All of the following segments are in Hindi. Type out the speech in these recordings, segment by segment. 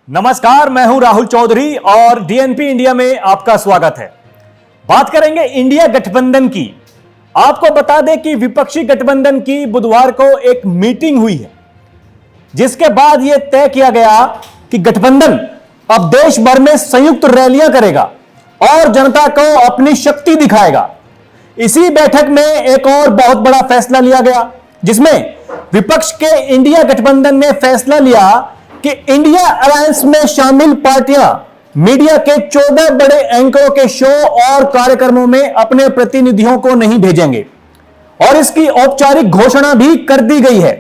नमस्कार, मैं हूं राहुल चौधरी और डीएनपी इंडिया में आपका स्वागत है। बात करेंगे इंडिया गठबंधन की। आपको बता दें कि विपक्षी गठबंधन की बुधवार को एक मीटिंग हुई है, जिसके बाद यह तय किया गया कि गठबंधन अब देश भर में संयुक्त रैलियां करेगा और जनता को अपनी शक्ति दिखाएगा। इसी बैठक में एक और बहुत बड़ा फैसला लिया गया, जिसमें विपक्ष के इंडिया गठबंधन ने फैसला लिया कि इंडिया अलायंस में शामिल पार्टियां मीडिया के 14 बड़े एंकरों के शो और कार्यक्रमों में अपने प्रतिनिधियों को नहीं भेजेंगे और इसकी औपचारिक घोषणा भी कर दी गई है।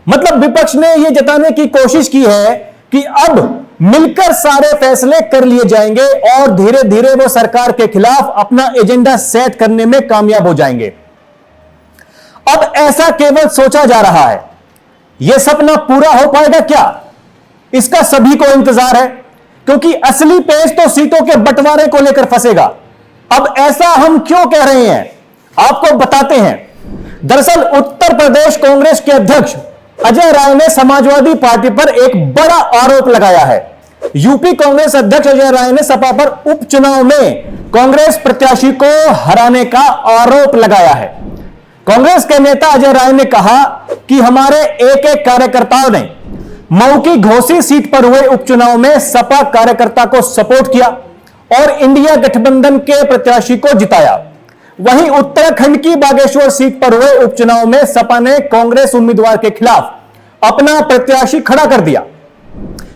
मतलब विपक्ष ने यह जताने की कोशिश की है कि अब मिलकर सारे फैसले कर लिए जाएंगे और धीरे धीरे वो सरकार के खिलाफ अपना एजेंडा सेट करने में कामयाब हो जाएंगे। अब ऐसा केवल सोचा जा रहा है, यह सपना पूरा हो पाएगा क्या, इसका सभी को इंतजार है, क्योंकि असली पेच तो सीटों के बंटवारे को लेकर फंसेगा। अब ऐसा हम क्यों कह रहे हैं, आपको बताते हैं। दरअसल उत्तर प्रदेश कांग्रेस के अध्यक्ष अजय राय ने समाजवादी पार्टी पर एक बड़ा आरोप लगाया है। यूपी कांग्रेस अध्यक्ष अजय राय ने सपा पर उपचुनाव में कांग्रेस प्रत्याशी को हराने का आरोप लगाया है। कांग्रेस के नेता अजय राय ने कहा कि हमारे एक एक कार्यकर्ताओं ने मऊ की घोसी सीट पर हुए उपचुनाव में सपा कार्यकर्ता को सपोर्ट किया और इंडिया गठबंधन के प्रत्याशी को जिताया। वहीं उत्तराखंड की बागेश्वर सीट पर हुए उपचुनाव में सपा ने कांग्रेस उम्मीदवार के खिलाफ अपना प्रत्याशी खड़ा कर दिया,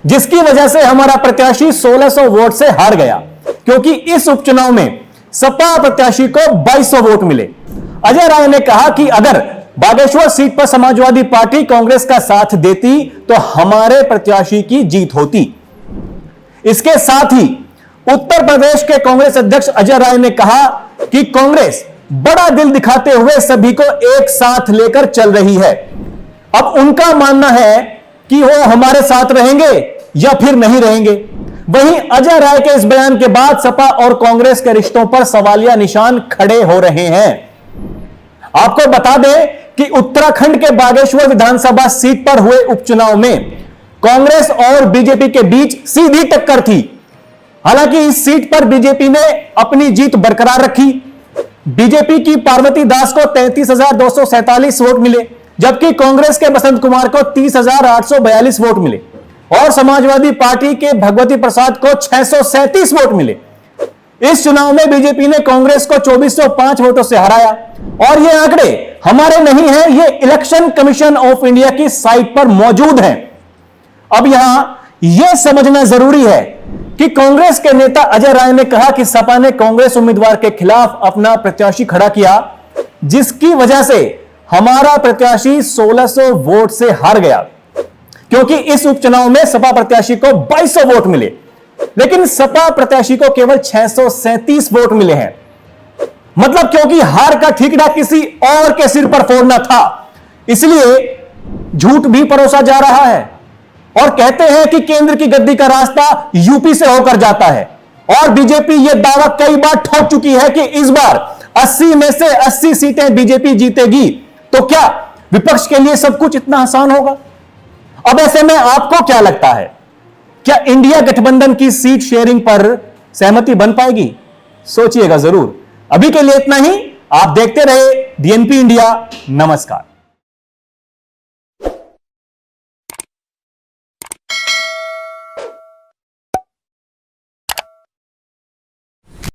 जिसकी वजह से हमारा प्रत्याशी 1600 वोट से हार गया, क्योंकि इस उपचुनाव में सपा प्रत्याशी को 2200 वोट मिले। अजय राय ने कहा कि अगर बागेश्वर सीट पर समाजवादी पार्टी कांग्रेस का साथ देती तो हमारे प्रत्याशी की जीत होती। इसके साथ ही उत्तर प्रदेश के कांग्रेस अध्यक्ष अजय राय ने कहा कि कांग्रेस बड़ा दिल दिखाते हुए सभी को एक साथ लेकर चल रही है। अब उनका मानना है कि वो हमारे साथ रहेंगे या फिर नहीं रहेंगे। वहीं अजय राय के इस बयान के बाद सपा और कांग्रेस के रिश्तों पर सवालिया निशान खड़े हो रहे हैं। आपको बता दें कि उत्तराखंड के बागेश्वर विधानसभा सीट पर हुए उपचुनाव में कांग्रेस और बीजेपी के बीच सीधी टक्कर थी। हालांकि इस सीट पर बीजेपी ने अपनी जीत बरकरार रखी। बीजेपी की पार्वती दास को 33,247 वोट मिले, जबकि कांग्रेस के बसंत कुमार को 30,842 वोट मिले और समाजवादी पार्टी के भगवती प्रसाद को 637 वोट मिले। इस चुनाव में बीजेपी ने कांग्रेस को 2405 वोटों से हराया और ये आंकड़े हमारे नहीं हैं, ये इलेक्शन कमीशन ऑफ इंडिया की साइट पर मौजूद हैं। अब यहां यह समझना जरूरी है कि कांग्रेस के नेता अजय राय ने कहा कि सपा ने कांग्रेस उम्मीदवार के खिलाफ अपना प्रत्याशी खड़ा किया, जिसकी वजह से हमारा प्रत्याशी 1600 वोट से हार गया, क्योंकि इस उपचुनाव में सपा प्रत्याशी को 2200 वोट मिले, लेकिन सपा प्रत्याशी को केवल 637 वोट मिले हैं। मतलब क्योंकि हार का ठिकरा किसी और के सिर पर फोड़ना था, इसलिए झूठ भी परोसा जा रहा है और कहते हैं कि केंद्र की गद्दी का रास्ता यूपी से होकर जाता है। और बीजेपी यह दावा कई बार ठोक चुकी है कि इस बार 80 में से 80 सीटें बीजेपी जीतेगी। तो क्या विपक्ष के लिए सब कुछ इतना आसान होगा? अब ऐसे में आपको क्या लगता है, क्या इंडिया गठबंधन की सीट शेयरिंग पर सहमति बन पाएगी? सोचिएगा जरूर। अभी के लिए इतना ही। आप देखते रहे डीएनपी इंडिया। नमस्कार।